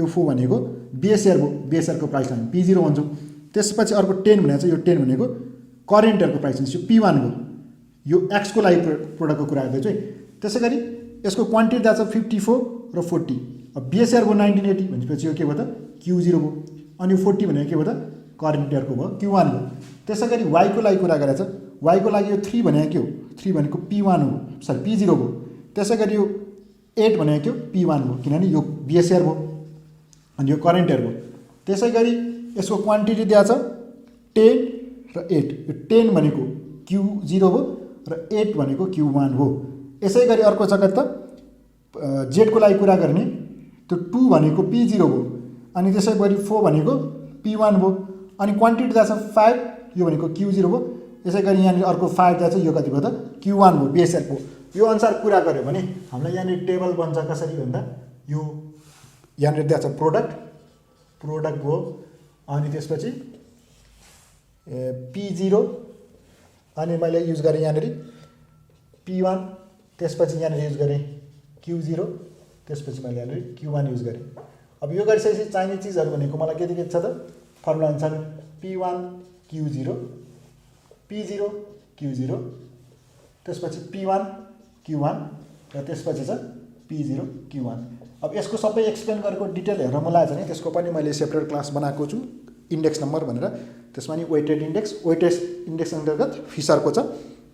S1: फो भनेको बेस इयर भयो। बेस इयरको प्राइस हामी P0 भन्छौँ। त्यसपछि अर्को 10 भनेको छ। यो 10 भनेको करेन्ट इयरको प्राइस हुन्छ। यो P1 भयो। यो एक्सको लागि प्रोडक्टको कुरा गर्दैछु है। त्यसै गरी यसको क्वान्टिटी दिएको छ 54 र 40। अब बेस इयर भयो 1980 भनेपछि यो के भयो त? Q0 भयो। अनि यो 40 भनेको के भयो त? करेन्ट इयरको भयो, Q1 हो। त्यसै गरी वाईको लागि कुरा गरेको छ। वाईको लागि यो 3 भनेको के हो? 3 भनेको P1 हो, सरी P0 भयो। त्यसै गरी यो 8 भनेको के हो? P1 हो, किनभने यो बेस इयर भयो अनि यो करेन्ट इयर भयो। त्यसै गरी यसको क्वान्टिटी दिएको छ 10 र 8। यो 10 भनेको Q0 हो र 8 भनेको Q1 हो। यसै गरी अर्को छ त जेडको लागि कुरा गर्ने, त्यो 2 भनेको P0 हो अनि त्यसै गरी 4 भनेको P1 हो अनि क्वान्टिटी दिएको छ 5, यो भनेको Q0 हो। यसै गरी यहाँनिर अर्को 5 दिएको छ, यो कति भयो त? Q1 हो, बेस इयरको। यो अनुसार कुरा गऱ्यो भने हामीलाई यहाँनिर टेबल बन्छ कसरी भन्दा यो यहाँनिर दिएको छ प्रोडक्ट भयो अनि त्यसपछि P0 अनि मैले युज गरेँ यहाँनिर P1, त्यसपछि यहाँनिर युज गरेँ Q0, त्यसपछि मैले यहाँनिर Q1 युज गरेँ। अब यो गरिसकेपछि चाहिने चिजहरू भनेको मलाई के छ त? फर्मुला अनुसार P1 Q0 P0 Q0, त्यसपछि P1 Q1 र त्यसपछि छ P0 Q1। अब यसको सबै एक्सप्लेन गरेको डिटेल हेरेर मलाई छ नि त्यसको पनि मैले सेपरेट क्लास बनाएको छु इन्डेक्स नम्बर भनेर। त्यसमा नि वेटेड इन्डेक्स अन्तर्गत फिसरको छ,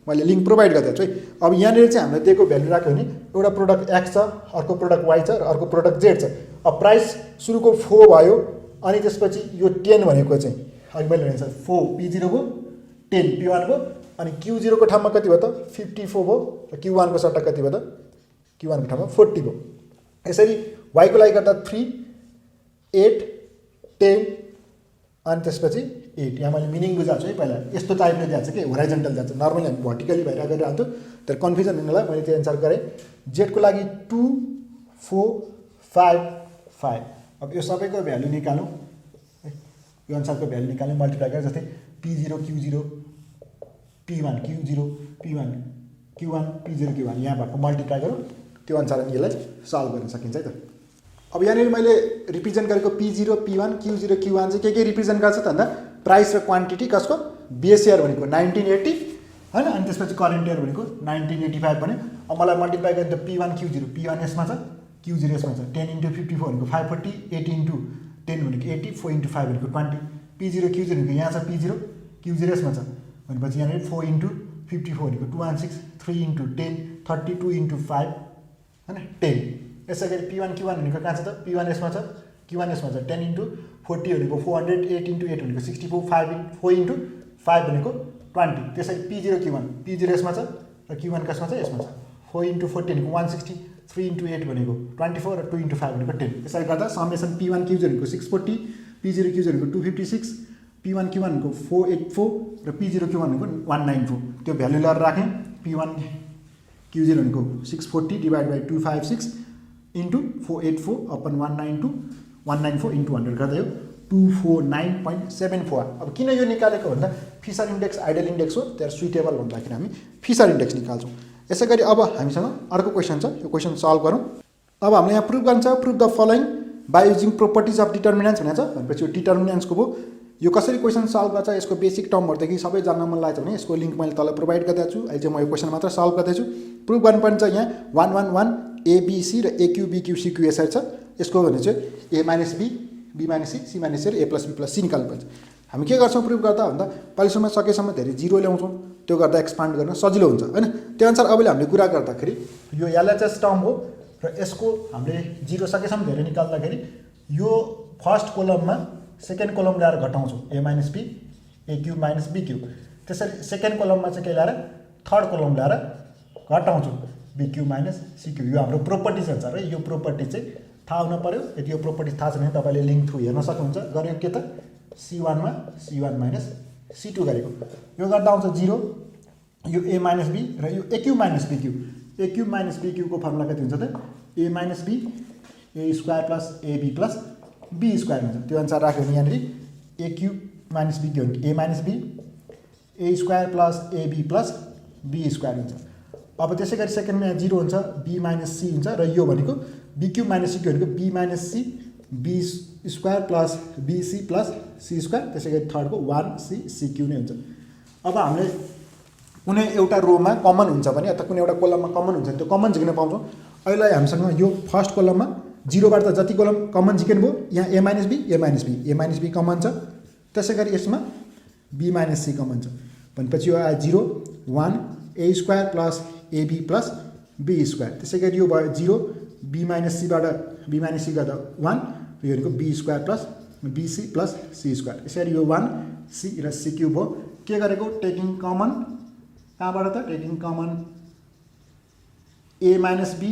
S1: मैले लिङ्क प्रोभाइड गरिदिएको छु है। अब यहाँनिर चाहिँ हामीले दिएको भ्यालु राख्यो भने एउटा प्रोडक्ट X छ, अर्को प्रोडक्ट Y छ र अर्को प्रोडक्ट Z छ। अब प्राइस सुरुको 4 भयो अनि त्यसपछि यो 10 भनेको चाहिँ अघि मैले भनेको 4 P0 भयो, 10 P1 भयो अनि Q0 को ठाउँमा कति भयो त? 54 भयो र Q1 को सट्टा कति भयो त? Q1 को ठाउँमा 40 भयो। यसरी Y को लागि गर्दा 3 8 10 अनि त्यसपछि 8। यहाँ मैले मिनिङ बुझाएको छु है। पहिला यस्तो टाइपले दिएको छ कि होराइजन्टल दिएको छ, नर्मली हामी भर्टिकली भएर गरिरहन्थ्यो, तर कन्फ्युजन हुनलाई मैले त्यो एन्सर गरेँ। जेडको लागि 2 4 5 5। अब यो सबैको भ्यालु निकालौँ है, यो अनुसारको भ्यालु निकाल्ने मल्टिप्लाई गरेर, जस्तै P0 Q0 P1 Q0 P1 Q1 P0 Q1 यहाँ भएको मल्टिप्लाई गरौँ, त्यो अनुसार यसलाई सल्भ गर्न सकिन्छ है त। अब यहाँनिर मैले रिप्रेजेन्ट गरेको P0 P1 Q0 Q1 चाहिँ के रिप्रेजेन्ट गर्छ त भन्दा प्राइस र क्वान्टिटी कसको? बेस इयर भनेको 1980 होइन, अनि त्यसपछि करेन्ट इयर भनेको 1985 भन्यो। अब मलाई मल्टिप्लाई गर्ने त P1 Q0 P1 यसमा छ, Q0 यसमा छ। 10 × 54 भनेको 540, 8 × 10 भनेको 80, 4 × 5 भनेको 20। P0 Q0 भनेको यहाँ छ P0 Q0 यसमा छ भनेपछि यहाँनिर 4 × 54 भनेको 216, 3 × 10 32 × 5 होइन 10। यसै गरी P1 Q1 भनेको कहाँ छ त? P1 यसमा छ, Q1 यसमा छ। 10 × 40 भनेको 400, 8 × 8 भनेको 64, 4 × 5 भनेको 20। त्यसै P0 Q1 P0 यसमा छ र Q1 कसमा छ? यसमा छ। 4 × 40 भनेको 160, 3 × 8 भनेको 24 र 2 × 5 भनेको 10। यसरी गर्दा समेसन P1 Q0 भनेको 640, P0 Q0 भनेको 256, P1 Q1 भनेको 484 र P0 Q1 भनेको 194। त्यो भ्यालु लगाएर राखेँ। P1 Q0 भनेको 640 divide by 256 into 484 upon 194 into 100 गर्दा यो 249.74। अब किन यो निकालेको भन्दा फिसर इन्डेक्स आइडियल इन्डेक्स हो, त्यहाँ सुइटेबल भन्दाखेरि हामी फिसर इन्डेक्स निकाल्छौँ। यसै गरी अब हामीसँग अर्को क्वेसन छ, यो क्वेसन सल्भ गरौँ। अब हामीले यहाँ प्रुभ गर्नु छ, prove the following by using properties of determinants भनेको छ। भनेपछि यो डिटर्मिनेन्ट्सको भयो। यो कसरी क्वेसन सल्भ गर्छ, यसको बेसिक टर्महरूदेखि सबै जान्न मन लागेको छ भने यसको लिङ्क मैले तल प्रोभाइड गरिदिएको छु। अहिले चाहिँ म यो क्वेसन मात्र सल्भ गर्दैछु। प्रुभ गर्नुपर्ने चाहिँ यहाँ 1 1 1 ABC र AQ BQ CQ यसरी छ। यसको भने चाहिँ A minus B B minus C C minus C र A plus B plus C निकाल्नुपर्छ। हामी के गर्छौँ प्रुभ गर्दा भन्दा पहिलेसम्म सकेसम्म धेरै जिरो ल्याउँछौँ, त्यो गर्दा एक्सपान्ड गर्न सजिलो हुन्छ हैन। त्यो अनुसार अहिले हामीले कुरा गर्दाखेरि यो LHS टर्म हो र यसको हामीले जिरो सकेसम्म धेरै निकाल्दाखेरि यो फर्स्ट कोलममा सेकेन्ड कोलम ल्याएर घटाउँछौँ A minus B AQ minus BQ। त्यसरी सेकेन्ड कोलममा चाहिँ के ल्याएर थर्ड कोलम ल्याएर घटाउँछौँ BQ माइनस CQ। यो हाम्रो प्रोपर्टिज हुन्छ र यो प्रोपर्टी चाहिँ थाहा हुनु पर्यो। यदि यो प्रोपर्टिज थाहा छ भने तपाईँले लिङ्क थ्रु हेर्न सक्नुहुन्छ। गरेको के त C1 मा C1 माइनस C2 गरेको, यो गर्दा आउँछ 0, यो A माइनस B र यो AQ minus BQ। AQ minus BQ को फर्मुला कति हुन्छ त A minus B A square plus AB plus B square हुन्छ। त्यो अनुसार राख्यो भने यहाँनिर AQ माइनस BQ हो भने A minus B A square plus AB plus B square हुन्छ। अब त्यसै गरी सेकेन्डमा 0 हुन्छ, B माइनस C हुन्छ र यो भनेको BQ माइनस CQ भनेको B minus C B square plus BC plus C square. त्यसै गरी थर्डको 1C CQ नै हुन्छ। अब हामीले कुनै एउटा रोमा कमन हुन्छ भने अथवा कुनै एउटा कोलममा कमन हुन्छ भने त्यो कमन झिक्न पाउँछौँ। अहिले हामीसँग यो फर्स्ट कोलममा 0बाट जति कोलम कमन झिक्नु भयो यहाँ A माइनस B कमन छ। त्यसै गरी यसमा B माइनस C कमन छ भनेपछि यो आयो 0 1 A square plus AB plus B square. त्यसै गरी यो भयो 0 B माइनस Cबाट B माइनस C गर्दा 1, यो भनेको B square plus BC plus C square. यसरी यो 1C र CQ भयो। के गरेको टेकिङ कमन कहाँबाट त taking common A minus B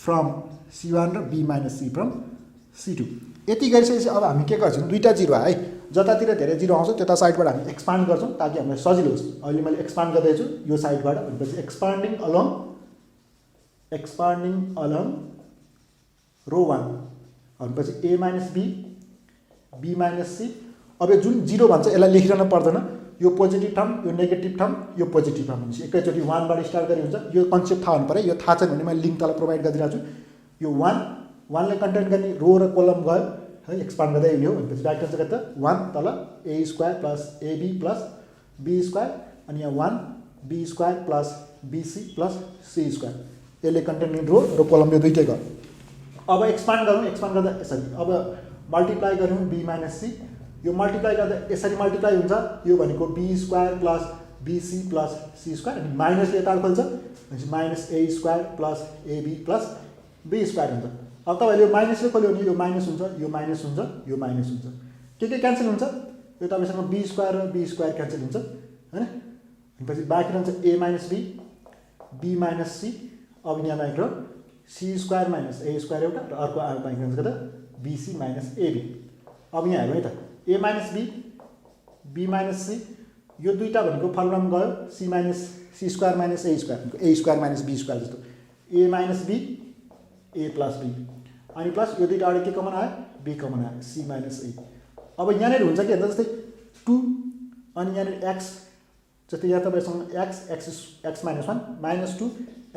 S1: from C1 र B minus C from C2। यति गरिसकेपछि अब हामी के गर्छौँ दुईवटा जिरो है, जतातिर धेरै जिरो आउँछ त्यता साइडबाट हामी एक्सपान्ड गर्छौँ ताकि हामीलाई सजिलो होस्। अहिले मैले एक्सपान्ड गर्दैछु यो साइडबाट भनेपछि एक्सपान्डिङ अलोङ रो 1 भनेपछि A minus B B minus C। अब यो जुन जिरो भन्छ यसलाई लेखिरहनु पर्दैन, यो पोजिटिभ टर्म यो नेगेटिभ टर्म यो पोजिटिभ टर्म हुन्छ। एकैचोटि 1बाट स्टार्ट गरी हुन्छ। यो कन्सेप्ट थाहा हुनु पऱ्यो। यो थाहा छैन भने मैले लिङ्क तल प्रोभाइड गरिदिरहेको छु। यो 1 ले कन्टेन्ट गर्ने रो र कोलम गयो है, एक्सपान्ड गर्दै हुने हो भनेपछि ब्याक टेन्स कति त 1 तल A square plus AB plus B square अनि यहाँ 1 B square plus BC plus C square. यसले कन्टेन्ट गर्ने रो र कोलम यो दुईटै गयो। अब एक्सपान्ड गरौँ, एक्सपान्ड गर्दा यसरी अब मल्टिप्लाई गरौँ B माइनस C। यो मल्टिप्लाई गर्दा यसरी मल्टिप्लाई हुन्छ, यो भनेको B square plus BC plus C square अनि माइनसले यता खोल्छ भनेपछि minus A square plus AB plus B square हुन्छ। अब तपाईँले यो माइनसले खोल्यो भने यो माइनस हुन्छ, यो माइनस हुन्छ, यो माइनस हुन्छ, के क्यान्सल हुन्छ, यो तपाईँसँग B स्क्वायर र B स्क्वायर क्यान्सल हुन्छ हैन। भनेपछि बाँकी रहन्छ A minus B minus C। अब यहाँ बाँकी रह्यो C square minus A square एउटा र अर्को बाँकी रहन्छ कता BC माइनस AB। अब यहाँ हेरौँ है त A minus B minus C यो दुईवटा भनेको फर्मुलामा गयो C square minus A square भनेको A square minus B square जस्तो A minus B A plus B अनि प्लस यो दुईवटा अगाडि के कमन आयो B कमन आयो C माइनस A। अब यहाँनिर हुन्छ के जस्तै 2 अनि यहाँनिर x जस्तै यहाँ तपाईँसँग x minus 1 minus 2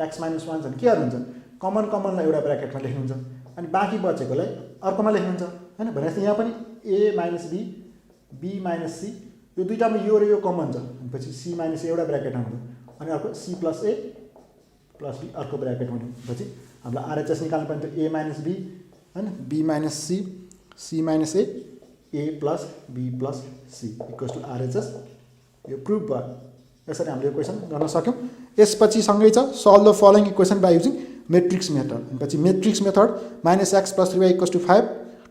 S1: x minus 1 छन् केहरू हुन्छन् कमनलाई एउटा ब्र्याकेटमा लेख्नुहुन्छ अनि बाँकी बचेकोलाई अर्कोमा लेख्नुहुन्छ हैन। भनेपछि यहाँ पनि A minus B B minus C यो दुईटामा यो र यो कमन छ भनेपछि C माइनस A एउटा ब्र्याकेटमा हुन्छ अनि अर्को C plus A plus B अर्को ब्र्याकेटमा हुने भनेपछि हामीलाई RHS निकाल्नु पर्ने थियो A माइनस B हैन B minus C C minus A plus B plus C equals to RHS। यो प्रुभ भयो। यसरी हामीले यो क्वेसन गर्न सक्यौँ। यसपछि सँगै छ solve the following equation by using matrix method. भनेपछि matrix method -x + 3y = 5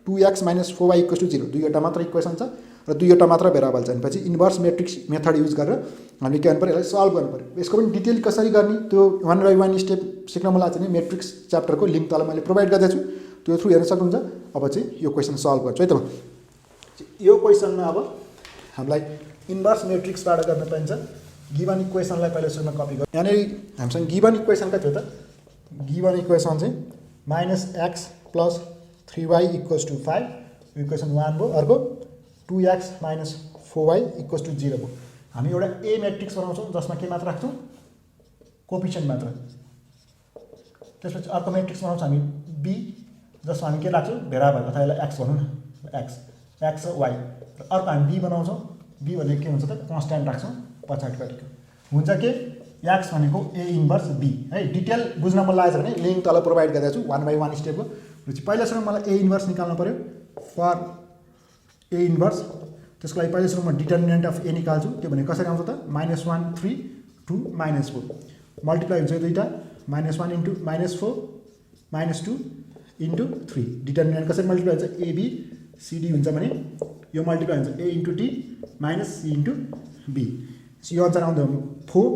S1: 2x - 4y = 0 दुईवटा मात्र इक्वेसन छ र दुईवटा मात्र भेरिएबल छ भनेपछि इन्भर्स मेट्रिक्स मेथड युज गरेर हामीले के गर्नु पर्यो यसलाई सल्भ गर्नु पर्यो। यसको पनि डिटेल कसरी गर्ने त्यो 1 by 1 स्टेप सिक्न मन लाग्छ भने मेट्रिक्स च्याप्टरको लिङ्क तल मैले प्रोभाइड गर्दैछु, त्यो थ्रु हेर्न सक्नुहुन्छ। अब चाहिँ यो क्वेसन सल्भ गर्छु है त। यो क्वेसनमा अब हामीलाई इन्भर्स मेट्रिक्सबाट गर्न पाइन्छ। गिभन इक्वेसनलाई पहिला सुरुमा कपी गर्नु। यहाँनिर हामीसँग गिभन इक्वेसन कति हो त गिभन इक्वेसन चाहिँ -x + 3y = 5 इक्वेसन 1 भयो। अर्को 2x - 4y = 0 भयो। हामी एउटा A मेट्रिक्स बनाउँछौँ जसमा के मात्र राख्छौँ कोफिसिएन्ट मात्र। त्यसपछि अर्को मेट्रिक्स बनाउँछौँ हामी B जसमा हामी के राख्छौँ भेरिएबल अथवा यसलाई x भनौँ न x र y। अर्को हामी B बनाउँछौँ। B भनेको के हुन्छ त कन्स्ट्यान्ट राख्छौँ पछाडिपट्टिको हुन्छ के एक्स भनेको ए इन्भर्स बी है। डिटेल बुझ्न मन लागेछ भने लिङ्क तल प्रोभाइड गरिदिएको छु 1 by 1 स्टेपको। भनेपछि पहिला सुरु मलाई ए इन्भर्स निकाल्नु पऱ्यो फर ए इन्भर्स। त्यसको लागि पहिला सुरु म डिटर्मिनेन्ट अफ ए निकाल्छु। त्यो भने कसरी आउँछ त -1 3 2 -4 मल्टिप्लाई हुन्छ यो दुईटा -1 इन्टु -4 -2 इन्टु 3। डिटर्मिनेन्ट कसरी मल्टिप्लाई हुन्छ एबी सिडी हुन्छ भने यो मल्टिप्लाई हुन्छ A into D minus C into B. यो आन्सर आउँदा 4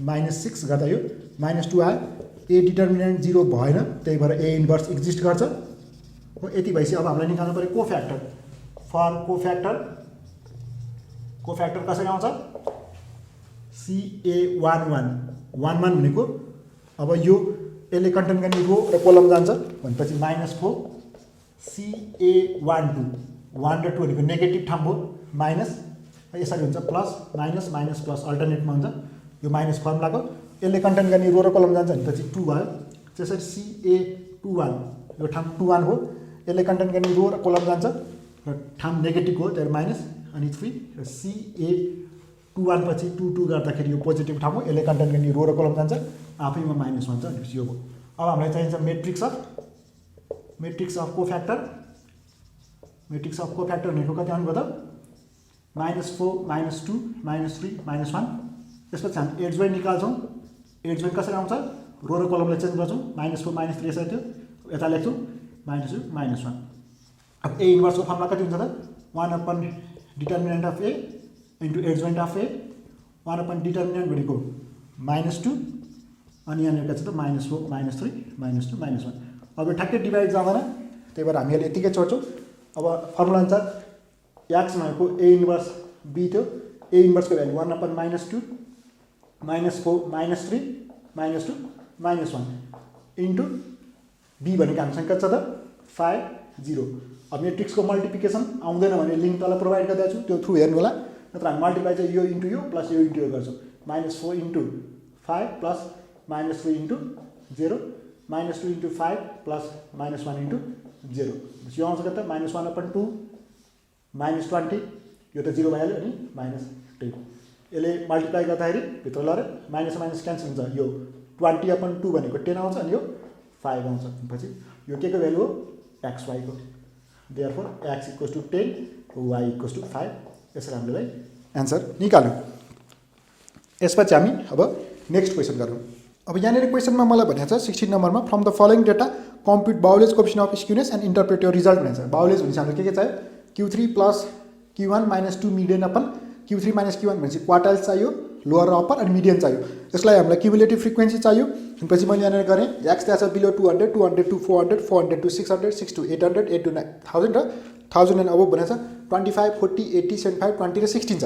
S1: -6 गर्दा यो -2 आयो। ए डिटर्मिनेन्ट 0 भएन त्यही भएर ए इन्भर्स एक्जिस्ट गर्छ हो। यति भएपछि अब हामीलाई निकाल्नु पऱ्यो कोफ्याक्टर। फर कोफ्याक्टर कसरी आउँछ CA11 11 भनेको अब यो यसले कन्टेन गर्ने रो र कोलम जान्छ भनेपछि -4 CA12 1 र 2 भनेको नेगेटिभ ठाउँ हो माइनस यसरी हुन्छ प्लस माइनस माइनस प्लस अल्टरनेटमा हुन्छ यो माइनस फर्मुलाको। यसले कन्टेन गर्ने रो र कलम जान्छ भनेपछि 2 भयो। त्यसरी CA21 यो ठाउँ 21 हो। यसले कन्टेन गर्ने रो र कलम जान्छ र ठाउँ नेगेटिभ हो त्यही माइनस अनि 3 र CA21 पछि 2 2 गर्दाखेरि यो पोजिटिभ ठाउँ हो। यसले कन्टेन गर्ने रो र कलम जान्छ आफैमा माइनस हुन्छ भनेपछि यो हो। अब हामीलाई चाहिन्छ मेट्रिक्स अफ कोफ्याक्टर। मेट्रिक्स अफ कोफ्याक्टर भनेको कति आउनुभयो त -4 -2 -3 -1। त्यसपछि हामी एड जोइन निकाल्छौँ। एड जोइन कसरी आउँछ रो र कलमलाई चेन्ज गर्छौँ -4 -3 यसरी थियो यता लेख्छौँ -2 -1। अब ए इन्भर्सको फर्मुला कति हुन्छ त 1/* determinant of A into adjoint of A 1/* determinant भनेको -2 अनि यहाँनिर के छ त -4 -3 -2 -1। अब यो ठ्याक्कै डिभाइड जाँदैन त्यही भएर हामी यतिकै छोड्छौँ। अब फर्मुला अनुसार एक्स भनेको ए इन्भर्स बी थियो। ए इन्भर्सको भ्यालु 1/* -2 -4 -3 -2 -1 इन्टु बी भनेको हामीसँग के छ त 5 0। अब मेट्रिक्सको मल्टिप्लिकेसन आउँदैन भने लिङ्क तल प्रोभाइड गरिदिएको छु त्यो थ्रु हेर्नु होला। नत्र हामी मल्टिप्लाई चाहिँ यो इन्टु यो प्लस यो इन्टु यो गर्छौँ -4 into 5 plus -3 into 0 -2 into 5 plus -1 into 0। यो आउँछ कता -1/2 -20 यो त 0 भइहाल्यो अनि -10। यसले मल्टिप्लाई गर्दाखेरि भित्र लरे माइनस माइनस क्यान्सल हुन्छ। यो 20/2 भनेको 10 आउँछ अनि यो 5 आउँछ। पछि यो के को भ्यालु हो XY को। Therefore x = 10 y = 5। यसरी हामीले एन्सर निकाल्यौँ। यसपछि हामी अब नेक्स्ट क्वेसन गरौँ। अब यहाँनिर क्वेसनमा मलाई भनेको छ 16 नम्बरमा from the following data compute Bowley's coefficient of skewness and interpret your result भनेको छ। बाउलेज भनेपछि हाम्रो के चाहियो Q3 + Q1 - 2 median upon Q3 - Q1 भनेपछि क्वार्टाइल चाहियो लोअर र अप्पर अनि मिडियन चाहियो। यसलाई हामीलाई क्युमुलेटिभ फ्रिक्वेन्सी चाहियो। पछि मैले यहाँनिर गरेँ एक्स त्यहाँ छ below 200 200 to 400 400 to 600 6 to 800 8 to 1000 र 1000 एन्ड अबभ भनेको छ 25 40 80 75 20 र 16 छ।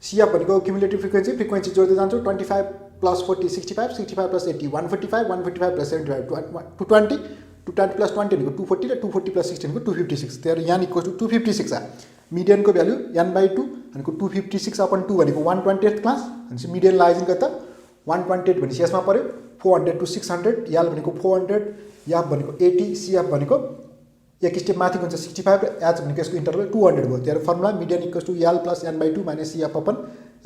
S1: सिएफ भनेको क्युमुलेटिभ फ्रिक्वेन्सी जोड्दै जान्छौँ 25 + 40 65 65 + 80 145 145 + 75 220 220 + 20 भनेको 240 र 240 + 16 भनेको 256। त्यही यहाँ = 256 आ। मिडियनको भ्यालु n/2 भनेको 256/2 भनेको 1/20th क्लास भनेपछि मिडियन लाइजिङ कता 1/20 भनेपछि यसमा पर्यो 400 to 600 यल भनेको 400 याफ भनेको 80 सिएफ भनेको एक स्टेप माथि हुन्छ 65 र एच भनेको यसको इन्टरभल 200 भयो। त्यही formula median = L + n/2 - CF/f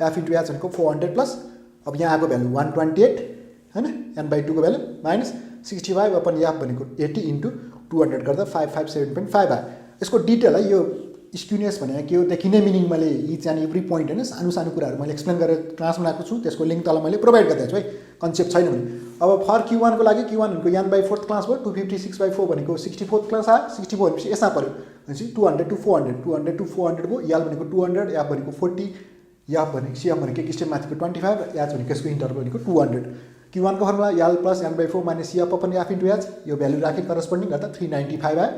S1: * h भनेको 400 प्लस अब यहाँ आएको भ्यालु 128 हैन n/2 को भ्यालु माइनस 65/f भनेको 80 * 200 गर्दा 557.5 आयो। यसको डिटेल है यो स्क्युनेस भनेको के हो देखिने मिनिङ मैले इच एन्ड एभ्री पोइन्ट हैन सानो सानो कुराहरू मैले एक्सप्लेन गरेर क्लास बनाएको छु। त्यसको लिङ्क तल मैले प्रोभाइड गरिदिएको छु है कन्सेप्ट छैन भने। अब फर Q1 को लागि Q1 भनेको n/4th क्लास भयो 256/4 भनेको 64th क्लास आयो 64 भनेपछि यसमा पर्यो भनेपछि 200 to 400 200 to 400 भयो यल भनेको 200 एफ भनेको 40 याफ भनेको सिएफ भनेको एक स्टेप माथिको 25 र एच भनेको यसको इन्टरभल भनेको 200। Q1 को formula L + n/4 - CF/f h यो भ्यालु राखे करस्पोन्डिङ गर्दा 395 आयो।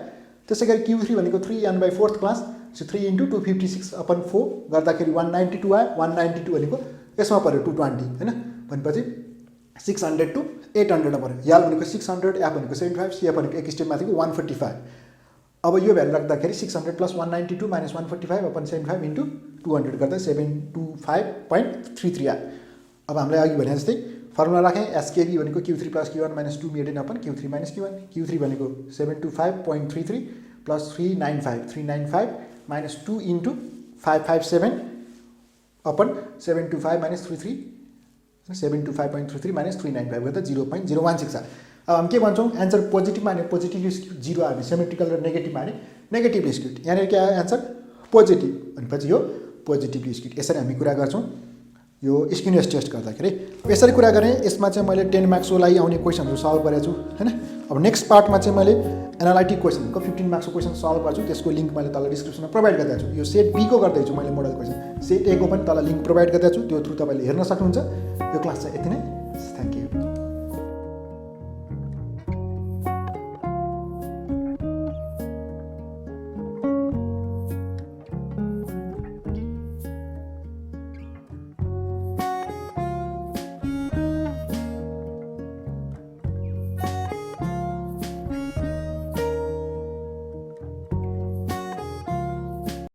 S1: त्यसैगरी Q3 भनेको 3 n/4th क्लास 3 * 256/4 गर्दाखेरि 192 आयो 192 भनेको यसमा पर्यो 220 हैन भनेपछि 600 to 800 पर्यो। यल भनेको 600 एफ भनेको 75 सिएफ भनेको एक स्टेप माथिको 145। अब यो भ्यालु राख्दाखेरि 600 + 192 - 145/75 * 200 गर्दा 725.33 आयो। अब हामीलाई अघि भने जस्तै फर्मुला राखेँ एसकेबी भनेको Q3 + Q1 - 2 median upon Q3 - Q1 Q3 भनेको 725.33 + 395 -2 * 557 अपन 725 - 33 725.33 माइनस 395 गर्दा 0.016 छ। अब हामी के भन्छौँ एन्सर पोजिटिभमा हाने पोजिटिभली स्क्युड, 0 हाने सिमेट्रिकल र नेगेटिभमा हाने नेगेटिभली स्क्युड। यहाँनिर के आयो एन्सर पोजिटिभ भनेपछि यो पोजिटिभली स्क्युड। यसरी हामी कुरा गर्छौँ यो स्क्युनेस टेस्ट गर्दाखेरि। यसरी कुरा गरेँ। यसमा चाहिँ मैले 10 मार्क्सको लागि आउने क्वेसनहरू सल्भ गरेको छु हैन। अब नेक्स्ट पार्टमा चाहिँ मैले एनालाइटिक क्वेसनको 15 मार्क्सको क्वेसन सल्भ गर्छु। त्यसको लिङ्क मैले तल डिस्क्रिप्सनमा प्रोभाइड गरिदिएको छु। यो सेट बी को गर्दैछु मैले मोडल क्वेसन, सेट ए को पनि तल लिङ्क प्रोभाइड गरिदिएको छु। त्यो थ्रु तपाईँले हेर्न सक्नुहुन्छ। यो क्लास चाहिँ यति नै। Thank you.